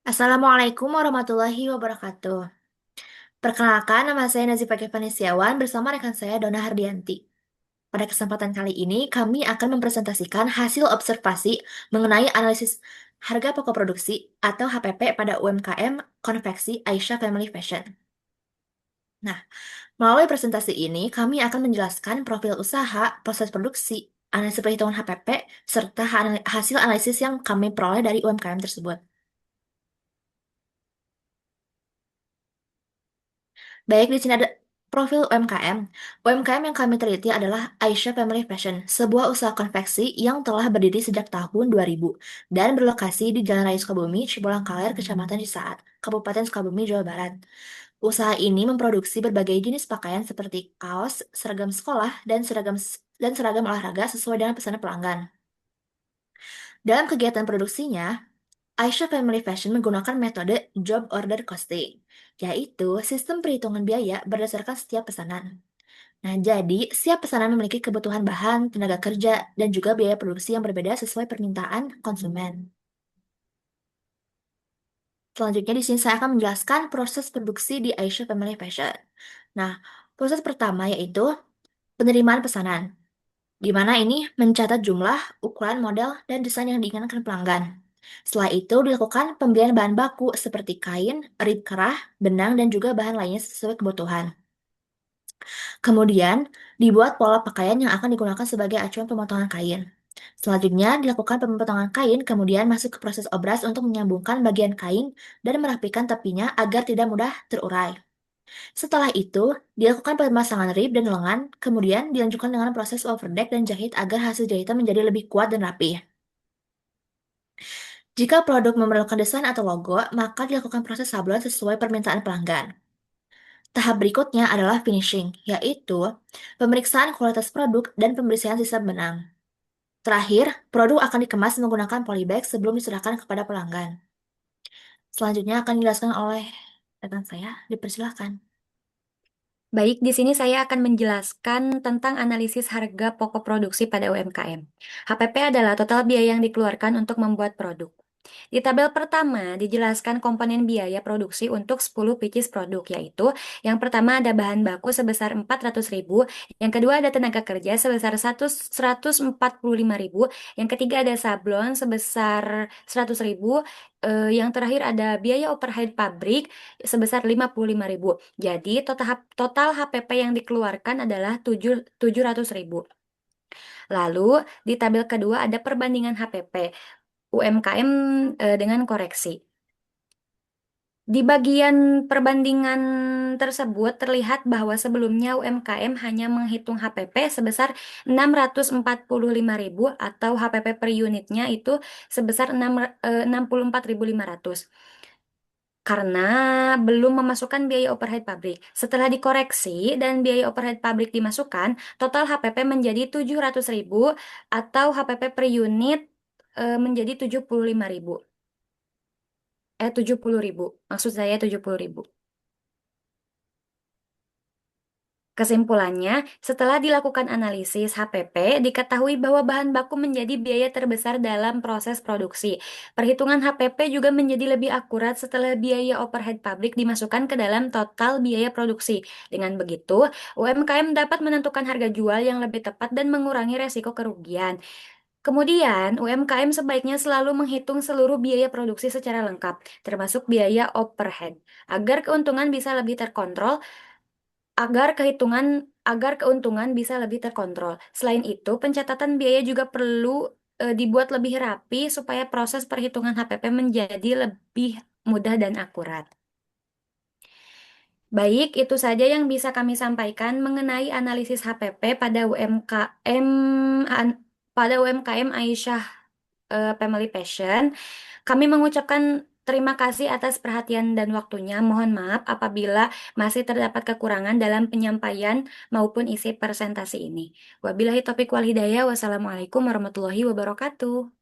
Assalamualaikum warahmatullahi wabarakatuh. Perkenalkan, nama saya Nazif Setiawan bersama rekan saya Donna Hardianti. Pada kesempatan kali ini, kami akan mempresentasikan hasil observasi mengenai analisis harga pokok produksi atau HPP pada UMKM konveksi Aisyah Family Fashion. Nah, melalui presentasi ini, kami akan menjelaskan profil usaha, proses produksi, analisis perhitungan HPP, serta hasil analisis yang kami peroleh dari UMKM tersebut. Baik, di sini ada profil UMKM. UMKM yang kami teliti adalah Aisyah Family Fashion, sebuah usaha konveksi yang telah berdiri sejak tahun 2000 dan berlokasi di Jalan Raya Sukabumi, Cibolangkaler, Kecamatan Cisaat, Kabupaten Sukabumi, Jawa Barat. Usaha ini memproduksi berbagai jenis pakaian seperti kaos, seragam sekolah, dan seragam olahraga sesuai dengan pesanan pelanggan. Dalam kegiatan produksinya, Aisyah Family Fashion menggunakan metode job order costing, yaitu sistem perhitungan biaya berdasarkan setiap pesanan. Nah, jadi setiap pesanan memiliki kebutuhan bahan, tenaga kerja, dan juga biaya produksi yang berbeda sesuai permintaan konsumen. Selanjutnya di sini saya akan menjelaskan proses produksi di Aisyah Family Fashion. Nah, proses pertama yaitu penerimaan pesanan, di mana ini mencatat jumlah, ukuran, model, dan desain yang diinginkan pelanggan. Setelah itu dilakukan pembelian bahan baku seperti kain, rib kerah, benang, dan juga bahan lainnya sesuai kebutuhan. Kemudian, dibuat pola pakaian yang akan digunakan sebagai acuan pemotongan kain. Selanjutnya, dilakukan pemotongan kain, kemudian masuk ke proses obras untuk menyambungkan bagian kain dan merapikan tepinya agar tidak mudah terurai. Setelah itu, dilakukan pemasangan rib dan lengan, kemudian dilanjutkan dengan proses overdeck dan jahit agar hasil jahitan menjadi lebih kuat dan rapi. Jika produk memerlukan desain atau logo, maka dilakukan proses sablon sesuai permintaan pelanggan. Tahap berikutnya adalah finishing, yaitu pemeriksaan kualitas produk dan pembersihan sisa benang. Terakhir, produk akan dikemas menggunakan polybag sebelum diserahkan kepada pelanggan. Selanjutnya akan dijelaskan oleh rekan saya, dipersilahkan. Baik, di sini saya akan menjelaskan tentang analisis harga pokok produksi pada UMKM. HPP adalah total biaya yang dikeluarkan untuk membuat produk. Di tabel pertama dijelaskan komponen biaya produksi untuk 10 pieces produk, yaitu yang pertama ada bahan baku sebesar 400.000, yang kedua ada tenaga kerja sebesar 145.000, yang ketiga ada sablon sebesar 100.000, yang terakhir ada biaya overhead pabrik sebesar 55.000. Jadi total HPP yang dikeluarkan adalah 700.000. Lalu di tabel kedua ada perbandingan HPP UMKM dengan koreksi. Di bagian perbandingan tersebut terlihat bahwa sebelumnya UMKM hanya menghitung HPP sebesar 645.000 atau HPP per unitnya itu sebesar 64.500 karena belum memasukkan biaya overhead pabrik. Setelah dikoreksi dan biaya overhead pabrik dimasukkan, total HPP menjadi 700.000 atau HPP per unit menjadi 75.000. 70.000. Maksud saya 70.000. Kesimpulannya, setelah dilakukan analisis HPP, diketahui bahwa bahan baku menjadi biaya terbesar dalam proses produksi. Perhitungan HPP juga menjadi lebih akurat setelah biaya overhead pabrik dimasukkan ke dalam total biaya produksi. Dengan begitu, UMKM dapat menentukan harga jual yang lebih tepat dan mengurangi resiko kerugian. Kemudian, UMKM sebaiknya selalu menghitung seluruh biaya produksi secara lengkap, termasuk biaya overhead, agar keuntungan bisa lebih terkontrol agar keuntungan bisa lebih terkontrol. Selain itu, pencatatan biaya juga perlu dibuat lebih rapi supaya proses perhitungan HPP menjadi lebih mudah dan akurat. Baik, itu saja yang bisa kami sampaikan mengenai analisis HPP pada UMKM Aisyah Family Passion. Kami mengucapkan terima kasih atas perhatian dan waktunya. Mohon maaf apabila masih terdapat kekurangan dalam penyampaian maupun isi presentasi ini. Wabillahi taufiq wal hidayah. Wassalamualaikum warahmatullahi wabarakatuh.